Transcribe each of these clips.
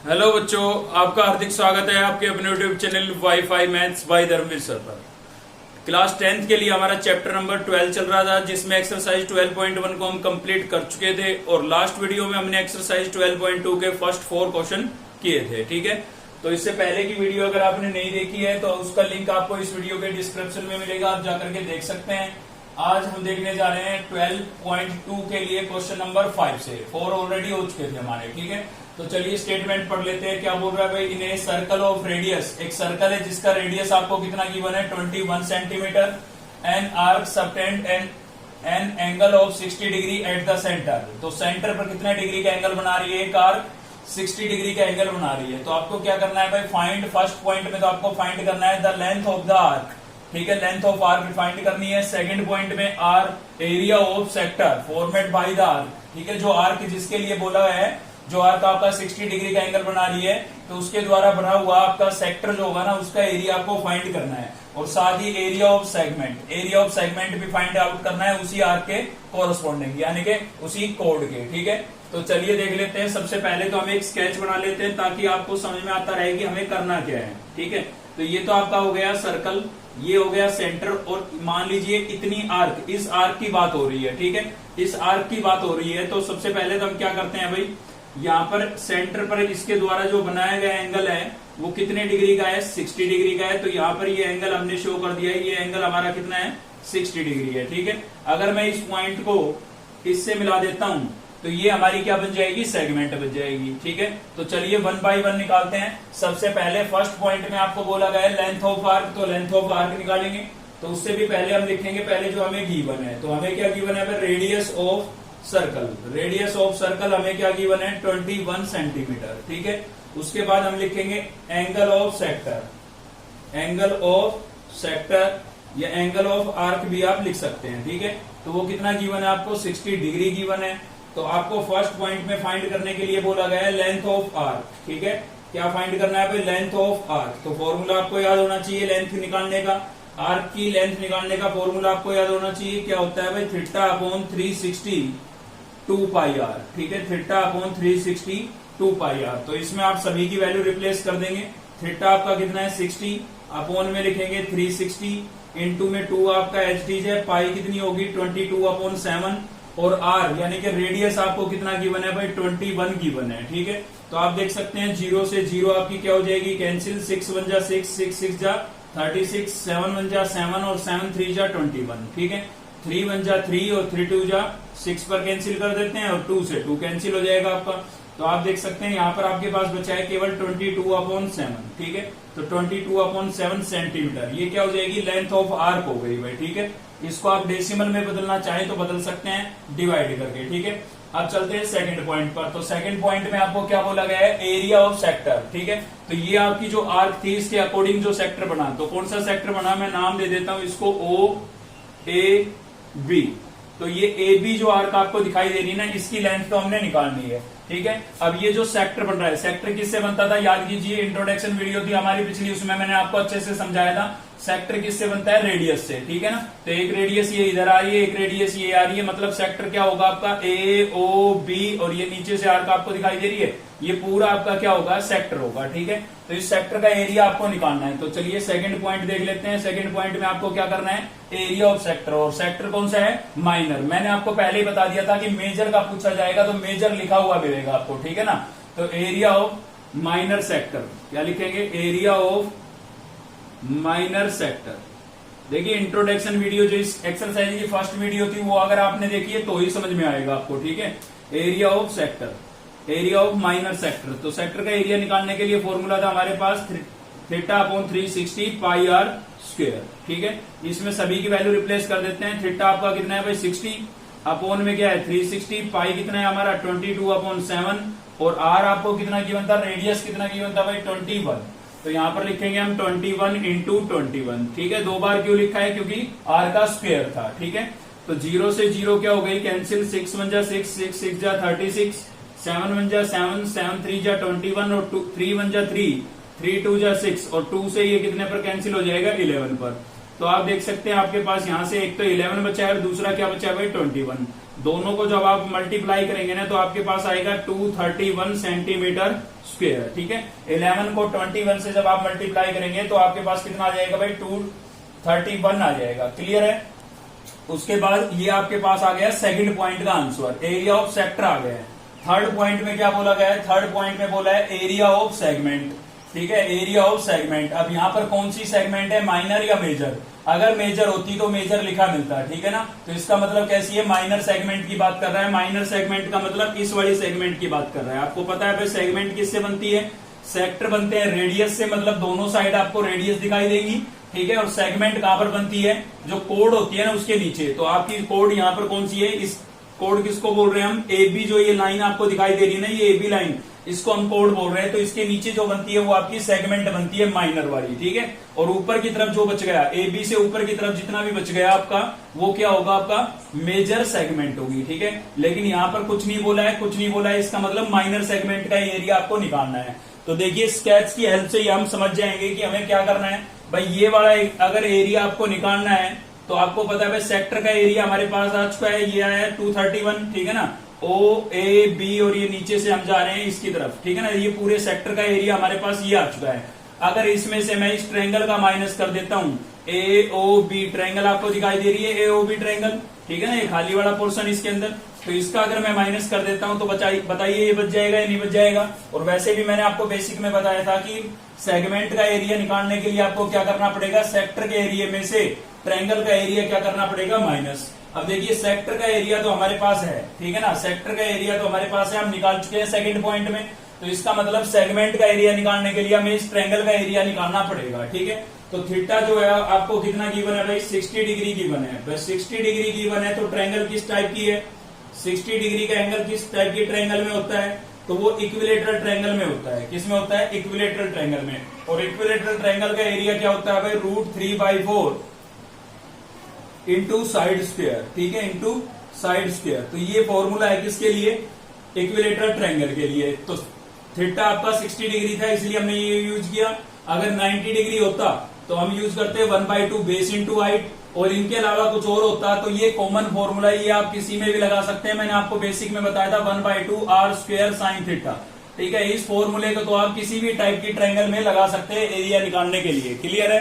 Hello बच्चों, आपका हार्दिक स्वागत है आपके अपने YouTube channel WiFi maths by Dharmveer sir पर। क्लास 10th के लिए हमारा चैप्टर नंबर 12 चल रहा था, जिसमें एक्सरसाइज 12.1 को हम कंप्लीट कर चुके थे और लास्ट वीडियो में हमने एक्सरसाइज 12.2 के फर्स्ट 4 क्वेश्चन किए थे। ठीक है, तो इससे पहले की वीडियो अगर आपने नहीं देखी है तो उसका लिंक आपको इस वीडियो के डिस्क्रिप्शन में मिलेगा, आप जाकर के देख सकते हैं। आज हम देखने जा रहे हैं 12.2 के लिए क्वेश्चन नंबर 5 से। 4 ऑलरेडी हो चुके थे हमारे। ठीक है, तो चलिए स्टेटमेंट पढ़ लेते हैं। क्या बोल रहा है भाई, इन ए सर्कल ऑफ रेडियस, एक सर्कल है जिसका रेडियस आपको कितना गिवन है 21 centimetre, an arc subtend an angle of 60 degree at the centre. तो सेंटर पर कितने डिग्री का एंगल बना रही है एक आर्क, 60 डिग्री का एंगल बना रही है। तो आपको क्या करना है भाई, फाइंड, फर्स्ट पॉइंट में तो आपको फाइंड करना है the length of the arc. ठीक है, लेंथ ऑफ आर्क फाइंड करनी है। सेकंड पॉइंट में are area of sector formed by the arc. ठीक है, जो आर्क जिसके लिए बोला है, जो आर्क आपका 60 डिग्री का एंगल बना रही है, तो उसके द्वारा बना हुआ आपका सेक्टर जो होगा ना, उसका एरिया आपको फाइंड करना है। और साथ ही एरिया ऑफ सेगमेंट भी फाइंड आउट करना है उसी आर्क के कोरस्पॉन्डिंग, यानी कि उसी कोड के। ठीक है, तो चलिए देख लेते हैं। सबसे पहले तो हम एक स्केच बना लेते हैं ताकि आपको समझ में आता रहे कि हमें करना क्या है। ठीक है, तो ये तो आपका हो गया सर्कल, ये हो गया सेंटर, और मान लीजिए इतनी आर्क, इस आर्क की बात हो रही है। ठीक है, इस आर्क की बात हो रही है। तो सबसे पहले तो हम क्या करते हैं भाई, यहाँ पर सेंटर पर इसके द्वारा जो बनाया गया एंगल है वो कितने डिग्री का है, 60 डिग्री का है। तो यहाँ पर ये एंगल हमने शो कर दिया है, ये एंगल हमारा कितना है, 60 डिग्री है। ठीक है, अगर मैं इस पॉइंट को इससे मिला देता हूं तो ये हमारी क्या बन जाएगी, सेगमेंट बन जाएगी। ठीक है, तो चलिए 1 बाय 1 निकालते हैं। सबसे पहले फर्स्ट पॉइंट में आपको बोला गया है लेंथ ऑफ आर्क, तो लेंथ ऑफ आर्क निकालेंगे। तो उससे भी पहले हम लिखेंगे पहले जो हमें गिवन है। तो हमें क्या गिवन है, radius of circle. Radius of circle हमें क्या गिवन है, 21 सेंटीमीटर। ठीक है, उसके बाद हम लिखेंगे angle of sector, angle of sector या एंगल ऑफ आर्क भी आप लिख सकते हैं। ठीक है, तो वो कितना गिवन है आपको, 60 डिग्री गिवन है। तो आपको फर्स्ट पॉइंट में फाइंड करने के लिए बोला गया है लेंथ ऑफ आर्क। ठीक है, क्या फाइंड करना है भाई, लेंथ ऑफ आर्क। तो फॉर्मूला आपको याद होना चाहिए लेंथ निकालने का, आर्क की लेंथ निकालने का फॉर्मूला आपको याद होना चाहिए। क्या होता है भाई, थीटा अपॉन 360 2 पाई आर। ठीक है, थीटा अपॉन 360 2 पाई आर। तो इसमें आप सभी की वैल्यू रिप्लेस कर देंगे। थीटा आपका कितना है 60, अपॉन में लिखेंगे 360, इंटू में 2 आपका एच डी है, पाई कितनी होगी 22 अपॉन 7, और आर यानी कि रेडियस आपको कितना गिवन है भाई, 21 गिवन है। ठीक है, तो आप देख सकते हैं 0 से 0 आपकी क्या हो जाएगी, कैंसिल, 6 1 जा 6, 6 6 जा 36, 7 1 जा 7 और 7 3 जा 21। ठीक है, 3 1 जा 3 और 3 2 जा 6 पर कैंसिल कर देते हैं, और 2 से 2 कैंसिल हो जाएगा आपका। तो आप देख सकते हैं यहाँ पर आपके पास बचा है केवल 22 अपॉन 7। ठीक है, तो 22 अपॉन 7 सेंटीमीटर, ये क्या हो जाएगी, लेंथ ऑफ आर्क हो गई भाई। ठीक है, इसको आप डेसिमल में बदलना चाहें तो बदल सकते हैं डिवाइड करके। ठीक है, अब चलते हैं सेकंड पॉइंट पर। तो सेकंड पॉइंट में आपको क्या बोला गया है, एरिया ऑफ सेक्टर। ठीक है, तो ये आपकी जो आर्क थी इसके अकॉर्डिंग जो सेक्टर बना, तो कौन सा सेक्टर बना, मैं नाम दे देता हूं इसको ओ ए बी। तो ये ए बी जो आर्क आपको दिखाई दे रही है ना, इसकी लेंथ तो हमने निकालनी है। ठीक है, अब ये जो सेक्टर बन रहा है, सेक्टर किससे बनता था, याद कीजिए, इंट्रोडक्शन वीडियो थी हमारी पिछली, उसमें मैंने आपको अच्छे से समझाया था सेक्टर किससे बनता है, रेडियस से। ठीक है ना, तो एक रेडियस ये इधर आ रही है, एक रेडियस ये आ रही है, मतलब सेक्टर क्या होगा आपका, ए ओ बी, और ये नीचे से आर्क आपको दिखाई दे रही है, ये पूरा आपका क्या होगा, सेक्टर होगा। ठीक है, तो इस सेक्टर का एरिया आपको निकालना है। तो चलिए सेकंड पॉइंट देख लेते हैं। सेकंड पॉइंट में आपको क्या करना है, एरिया ऑफ सेक्टर, और सेक्टर कौन सा है, माइनर। मैंने आपको पहले ही बता दिया था कि मेजर का पूछा जाएगा तो मेजर लिखा हुआ मिलेगा आपको। ठीक है ना, तो एरिया ऑफ माइनर सेक्टर, क्या लिखेंगे, एरिया ऑफ माइनर सेक्टर। देखिए इंट्रोडक्शन वीडियो जो इस एक्सरसाइज की फर्स्ट वीडियो थी वो अगर आपने देखी है तो ही समझ में आएगा आपको। ठीक है, area of sector, area of minor sector. तो सेक्टर का एरिया निकालने के लिए फॉर्मूला था हमारे पास theta upon 360 pi r square. ठीक है, इसमें सभी की वैल्यू रिप्लेस कर देते हैं। थीटा आपका कितना है भाई 60, अपॉन में क्या है 360, पाई कितना है हमारा 22 अपॉन 7, और आर आपको कितना गिवन था, रेडियस कितना गिवन था भाई 21। तो यहाँ पर लिखेंगे हम 21 इंटू 21। ठीक है, 2 बार क्यों लिखा है, क्योंकि आर का स्क्वायर था। ठीक है, तो 0 से 0 क्या हो गई, कैंसिल, 6 1 जा 6, 6 6 जा 36, 7 1 जा 7, 7 3 जा 21, और 3 1 जा 3, 3 2 जा 6, और 2 से ये कितने पर कैंसिल हो जाएगा, 11 पर। तो आप देख सकते हैं आपके पास यहाँ से एक तो 11 बचा है और दूसरा क्या बचा है भाई 21। दोनों को जब आप मल्टीप्लाई करेंगे ना तो आपके पास आएगा 231 सेंटीमीटर स्क्वायर। ठीक है, 11 को 21 से जब आप मल्टीप्लाई करेंगे तो आपके पास कितना आ जाएगा भाई, 231 आ जाएगा। क्लियर है। उसके बाद ये आपके पास आ गया सेकंड पॉइंट का आंसर, एरिया ऑफ सेक्टर आ गया है। थर्ड पॉइंट में क्या बोला गया है, थर्ड पॉइंट में बोला है एरिया ऑफ सेगमेंट। ठीक है, एरिया ऑफ सेगमेंट। अब यहाँ पर कौन सी सेगमेंट है, माइनर या मेजर? अगर मेजर होती तो मेजर लिखा मिलता है। ठीक है ना, तो इसका मतलब कैसी है, माइनर सेगमेंट की बात कर रहा है। माइनर सेगमेंट का मतलब इस वाली सेगमेंट की बात कर रहा है। आपको पता है भाई सेगमेंट किससे बनती है, सेक्टर बनते हैं रेडियस से, मतलब दोनों साइड आपको रेडियस दिखाई देगी। ठीक है, और सेगमेंट कहां पर बनती है, जो कोड होती है ना उसके नीचे। तो आपकी कोड यहाँ पर कौन सी है, इस कोड किसको बोल रहे हैं हम, ए बी, जो ये लाइन आपको दिखाई दे रही है ना, ये ए बी लाइन, इसको हम कोड बोल रहे हैं। तो इसके नीचे जो बनती है वो आपकी सेगमेंट बनती है, माइनर वाली। ठीक है, और ऊपर की तरफ जो बच गया, ए बी से ऊपर की तरफ जितना भी बच गया आपका, वो क्या होगा, आपका मेजर सेगमेंट होगी। ठीक है, लेकिन यहाँ पर कुछ नहीं बोला है, कुछ नहीं बोला है, इसका मतलब माइनर सेगमेंट का एरिया आपको निकालना है। तो देखिए स्केच की हेल्प से हम समझ जाएंगे कि हमें क्या करना है भाई। ये वाला अगर एरिया आपको निकालना है तो आपको पता है भाई सेक्टर का एरिया हमारे पास आ चुका है, ये आया है 231। ठीक है ना, ओ ए बी, और ये नीचे से हम जा रहे हैं इसकी तरफ। ठीक है ना, ये पूरे सेक्टर का एरिया हमारे पास ये आ चुका है। अगर इसमें से मैं इस ट्रायंगल का माइनस कर देता हूं, ए ओ बी ट्रायंगल आपको दिखाई दे रही है, ए ओ बी ट्रायंगल। ठीक है ना, ये खाली वाला पोर्शन इसके अंदर, तो इसका अगर मैं माइनस कर देता हूं तो बताइए ये बच जाएगा या नहीं बच जाएगा। और वैसे भी मैंने आपको बेसिक में बताया था कि सेगमेंट का एरिया निकालने के लिए आपको क्या करना पड़ेगा, सेक्टर के एरिया में से ट्रायंगल का एरिया क्या करना पड़ेगा, माइनस। अब देखिए सेक्टर का एरिया तो हमारे पास है। ठीक है ना, सेक्टर का एरिया तो हमारे पास है, हम निकाल चुके हैं सेकंड पॉइंट में। तो इसका मतलब सेगमेंट का एरिया निकालने के लिए हमें इस ट्रायंगल का एरिया निकालना पड़ेगा। ठीक है, तो थीटा जो है आपको कितना गिवन है भाई, 60 डिग्री गिवन है। बस 60 डिग्री गिवन है तो ट्रायंगल किस टाइप की है, 60 डिग्री का एंगल किस टाइप की ट्रायंगल में होता है, तो वो इक्विलेटरल ट्रायंगल में होता है। किस में होता है, इक्विलेटरल ट्रायंगल में। और इक्विलेटरल ट्रायंगल का एरिया क्या होता है भाई, √3/4 इंटू साइड स्क्वायर। ठीक है, इंटू साइड स्क्वायर। तो ये फॉर्मूला है किसके लिए, इक्विलेटरल ट्रायंगल के लिए। तो थीटा आपका 60 डिग्री था इसलिए हमने ये यूज किया। अगर 90 डिग्री होता तो हम यूज करते 1/2 बेस इंटू हाइट। और इनके अलावा कुछ और होता तो ये कॉमन फॉर्मूला, ये आप किसी में भी लगा सकते हैं। मैंने आपको बेसिक में बताया था 1/2 r² sin थीटा। ठीक है, इस फॉर्मूले को तो आप किसी भी टाइप की ट्रायंगल में लगा सकते हैं एरिया निकालने के लिए। क्लियर है।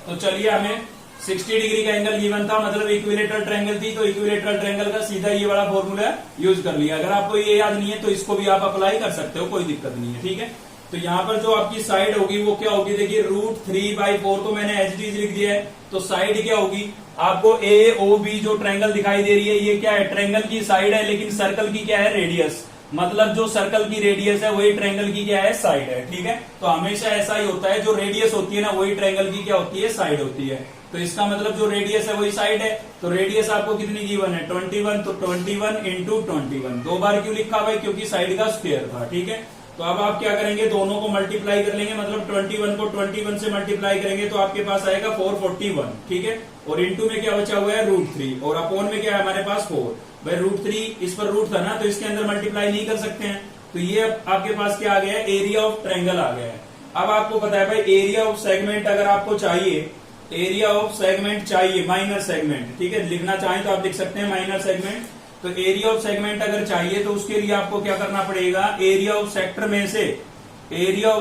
तो चलिए, हमें 60 डिग्री का एंगल गिवन था, मतलब इक्विलेटरल ट्रायंगल थी, तो इक्विलेटरल ट्रायंगल का सीधा ये वाला फॉर्मूला यूज कर लिया। अगर आपको ये याद नहीं है तो इसको भी आप अप्लाई कर सकते हो, कोई दिक्कत नहीं है। ठीक है, तो यहाँ पर जो आपकी साइड होगी वो क्या होगी, देखिए √3/4 तो मैंने एज इट इज लिख दिया है। तो साइड क्या होगी, आपको ए ओ बी जो ट्रायंगल दिखाई दे रही है, ये क्या है, ट्रायंगल की साइड है, लेकिन सर्कल की क्या है, रेडियस। मतलब जो सर्कल की रेडियस है वही ट्रायंगल की क्या है, साइड है। ठीक है, तो हमेशा ऐसा ही होता है, जो रेडियस होती है ना वही ट्रायंगल की क्या होती है, साइड होती है। तो इसका मतलब जो रेडियस है वही साइड है। तो रेडियस आपको कितनी गिवन है, 21। तो 21 इंटू 21, 2 बार क्यों लिखा भाई, क्योंकि साइड का स्क्वायर था। ठीक है, तो अब आप क्या करेंगे, दोनों को मल्टीप्लाई कर लेंगे, मतलब 21 को 21 से मल्टीप्लाई करेंगे तो आपके पास आएगा 441। ठीक है, और इंटू में क्या बचा हुआ है, √3, और अपॉन में क्या है हमारे पास 4। भाई √3 इस पर रूट था ना, तो इसके अंदर मल्टीप्लाई नहीं कर सकते हैं। तो ये आपके पास क्या आ गया, एरिया ऑफ ट्रायंगल आ गया है। अब आपको पता है भाई एरिया ऑफ सेगमेंट अगर आपको चाहिए, एरिया ऑफ सेगमेंट चाहिए, माइनर सेगमेंट। ठीक है, लिखना चाहें तो आप लिख सकते हैं माइनर सेगमेंट। तो एरिया ऑफ सेगमेंट अगर चाहिए तो उसके लिए आपको क्या करना पड़ेगा, एरिया ऑफ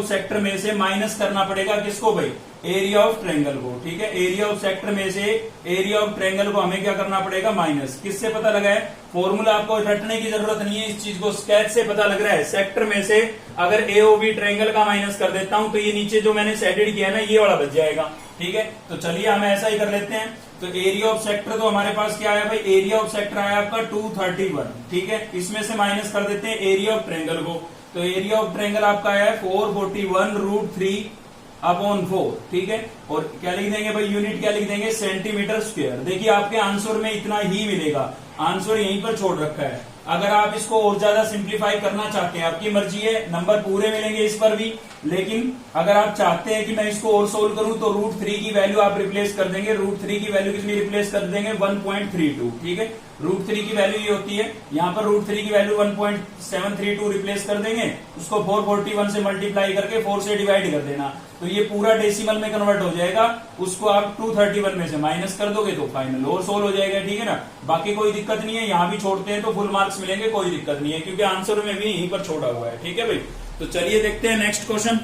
सेक्टर में से माइनस करना पड़ेगा किसको भाई, एरिया ऑफ ट्रायंगल को। ठीक है, एरिया ऑफ सेक्टर में से एरिया ऑफ ट्रायंगल को हमें क्या करना पड़ेगा, माइनस। किससे पता लगा है, फॉर्मूला आपको रटने की जरूरत नहीं है, इस चीज को स्केच से पता लग रहा है। सेक्टर में से अगर एओबी ट्रायंगल का माइनस कर देता हूं तो ये नीचे जो मैंने शेडेड किया ना ये वाला बच जाएगा। ठीक है, तो चलिए हम ऐसा ही कर लेते हैं। तो एरिया ऑफ सेक्टर तो हमारे पास क्या आया भाई, एरिया ऑफ सेक्टर आया आपका 231। ठीक है, इसमें से माइनस कर देते हैं एरिया ऑफ ट्रायंगल को। तो एरिया ऑफ ट्रायंगल आपका आया 441√3/4। ठीक है, और क्या लिख देंगे भाई, यूनिट क्या लिख देंगे, सेंटीमीटर स्क्वायर। देखिए आपके आंसर में इतना ही मिलेगा, आंसर यहीं पर छोड़ रखा है। अगर आप इसको और ज्यादा सिंप्लीफाई करना चाहते हैं, आपकी मर्जी है, नंबर पूरे मिलेंगे इस पर भी। लेकिन अगर आप चाहते हैं कि मैं इसको और सोल्व करूं तो √3 की वैल्यू आप रिप्लेस कर देंगे। √3 की वैल्यू कितनी रिप्लेस कर देंगे, 1.32। ठीक है, √3 की वैल्यू ये होती है, यहाँ पर √3 की वैल्यू 1.732 रिप्लेस कर देंगे, उसको 441 से मल्टीप्लाई करके 4 से डिवाइड कर देना, तो ये पूरा डेसिमल में कन्वर्ट हो जाएगा, उसको आप 231 में से माइनस कर दोगे तो फाइनल और सोल्व हो जाएगा। ठीक है ना, बाकी कोई दिक्कत नहीं है, यहाँ भी छोड़ते हैं तो फुल मार्क्स मिलेंगे, कोई दिक्कत नहीं है, क्योंकि आंसर में भी यहीं पर छोड़ा हुआ है। ठीक है भाई, तो चलिए देखते हैं नेक्स्ट क्वेश्चन।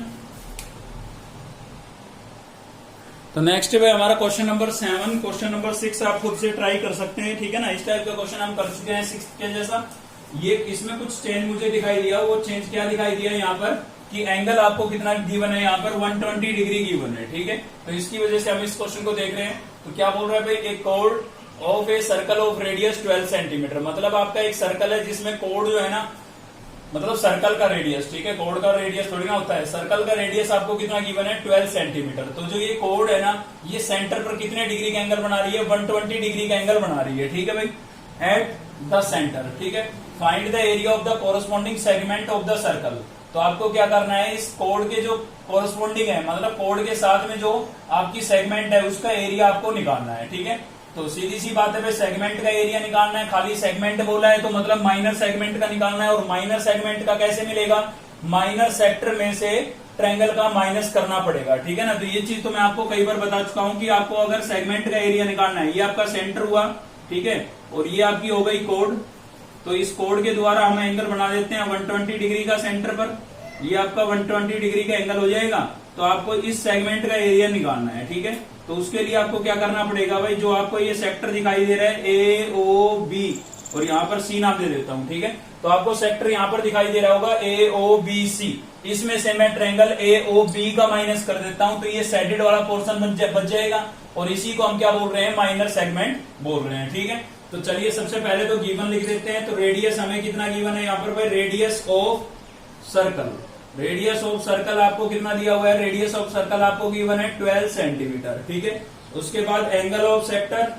तो नेक्स्ट है हमारा क्वेश्चन नंबर 7। क्वेश्चन नंबर 6 आप खुद से ट्राई कर सकते हैं। ठीक है ना, इस टाइप का क्वेश्चन हम कर चुके हैं 6 के जैसा। ये इसमें कुछ चेंज मुझे दिखाई दिया, वो चेंज क्या दिखाई दिया यहाँ पर कि एंगल आपको कितना गिवन है, यहाँ पर 120 डिग्री गिवन है। ठीक है, तो इसकी वजह से हम इस क्वेश्चन को देख रहे हैं। तो क्या बोल रहा है भाई, एक code of a circle of radius 12 centimetre, मतलब आपका एक सर्कल है जिसमें कोड जो है ना, मतलब सर्कल का रेडियस, ठीक है, कोड का रेडियस थोड़ी ना होता है, सर्कल का रेडियस आपको कितना गिवन है 12 सेंटीमीटर। तो जो ये कोड है ना, ये सेंटर पर कितने डिग्री का एंगल बना रही है, 120 डिग्री का एंगल बना रही है। ठीक है भाई, एट द सेंटर। ठीक है, find the area of the corresponding segment of the circle. तो आपको क्या करना है, इस कोड के जो कोरस्पॉन्डिंग है, मतलब कोड के साथ में जो आपकी सेगमेंट है उसका एरिया आपको निकालना है। ठीक है, तो सीधी सी बात है भाई, सेगमेंट का एरिया निकालना है, खाली सेगमेंट बोला है तो मतलब माइनर सेगमेंट का निकालना है, और माइनर सेगमेंट का कैसे मिलेगा, माइनर सेक्टर में से ट्रायंगल का माइनस करना पड़ेगा। ठीक है ना, तो ये चीज तो मैं आपको कई बार बता चुका हूं कि आपको अगर सेगमेंट का एरिया निकालना है, ये आपका सेंटर हुआ, ठीक है, और ये आपकी हो गई कोड, तो इस कोड के द्वारा हम एंगल बना देते हैं 120 डिग्री का सेंटर पर, ये आपका 120 डिग्री का एंगल हो जाएगा। तो आपको इस सेगमेंट का एरिया निकालना है। ठीक है, तो उसके लिए आपको क्या करना पड़ेगा भाई, जो आपको ये सेक्टर दिखाई दे रहा है AOB, और यहाँ पर C नाम दे देता हूँ। ठीक है, तो आपको सेक्टर यहाँ पर दिखाई दे रहा होगा AOBC, इसमें से मैं ट्रायंगल AOB का माइनस कर देता हूँ, तो ये सैडेड वाला पोर्शन बच जाएगा, और इसी को हम क्या बोल रहे हैं, माइनर सेगमेंट बोल रहे हैं। ठीक है, तो चलिए सबसे पहले तो गिवन लिख देते हैं। तो रेडियस हमें कितना गिवन है यहाँ पर भाई, radius of circle, radius of circle आपको कितना दिया हुआ है, रेडियस ऑफ सर्कल आपको गिवन है 12 सेंटीमीटर। ठीक है, उसके बाद angle of sector,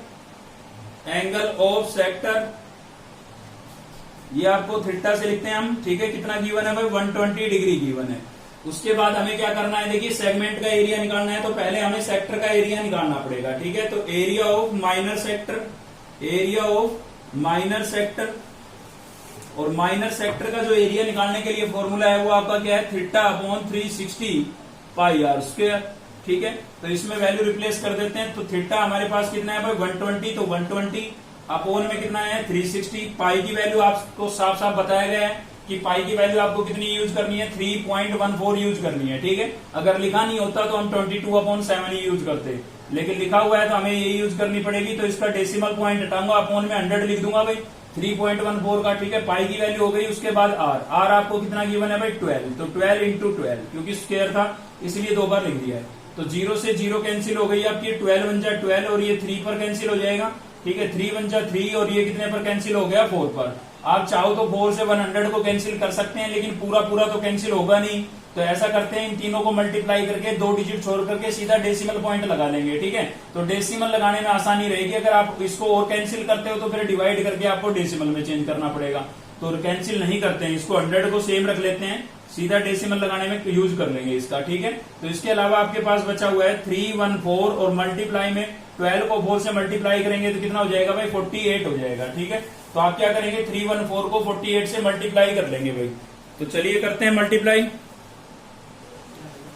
angle of sector ये आपको थीटा से लिखते हैं हम। ठीक है, कितना गिवन है भाई, 120 डिग्री गिवन है। उसके बाद हमें क्या करना है, देखिए सेगमेंट का एरिया निकालना है, तो पहले हमें सेक्टर का एरिया निकालना पड़ेगा। ठीक है, तो area of minor sector, area of minor sector, और माइनर सेक्टर का जो एरिया निकालने के लिए फॉर्मूला है वो आपका क्या है, θ/360 πr²। ठीक है, तो इसमें वैल्यू रिप्लेस कर देते हैं, तो थीटा हमारे पास कितना है भाई 120, तो 120 अपॉन में कितना है 360। पाई की वैल्यू आपको साफ साफ बताया गया है कि पाई की वैल्यू आपको कितनी यूज करनी है, 3.14 यूज करनी है। ठीक है, अगर लिखा नहीं होता तो हम 22/7 ही यूज करते, लेकिन लिखा हुआ है तो हमें ये यूज करनी पड़ेगी। तो इसका डेसिमल पॉइंट हटाऊंगा, अपॉन में 100 लिख दूंगा भाई 3.14 का। ठीक है, पाई की वैल्यू हो गई, उसके बाद आर आपको कितना गिवन है भाई 12, तो 12 इंटू 12, क्योंकि स्क्वायर था इसलिए 2 बार लिख दिया है। तो 0 से 0 कैंसिल हो गई आपकी, 12 बन जाए 12, और ये 3 पर कैंसिल हो जाएगा। ठीक है, 3 बन जाए 3, और ये कितने पर कैंसिल हो गया 4 पर। आप चाहो तो 4 से 100 को कैंसिल कर सकते हैं, लेकिन पूरा पूरा तो कैंसिल होगा नहीं, तो ऐसा करते हैं इन तीनों को मल्टीप्लाई करके 2 डिजिट छोड़ करके सीधा डेसिमल पॉइंट लगा लेंगे। ठीक है, तो डेसिमल लगाने में आसानी रहेगी। अगर आप इसको और कैंसिल करते हो तो फिर डिवाइड करके आपको डेसिमल में चेंज करना पड़ेगा, तो कैंसिल नहीं करते हैं, इसको 100 को सेम रख लेते हैं, सीधा डेसिमल लगाने में यूज कर लेंगे इसका। ठीक है, तो इसके अलावा आपके पास बचा हुआ है 314, और मल्टीप्लाई में 12 को 4 से मल्टीप्लाई करेंगे तो कितना हो जाएगा भाई 48 हो जाएगा। ठीक है, तो आप क्या करेंगे 314 को 48 से मल्टीप्लाई कर लेंगे भाई। तो चलिए करते हैं मल्टीप्लाई।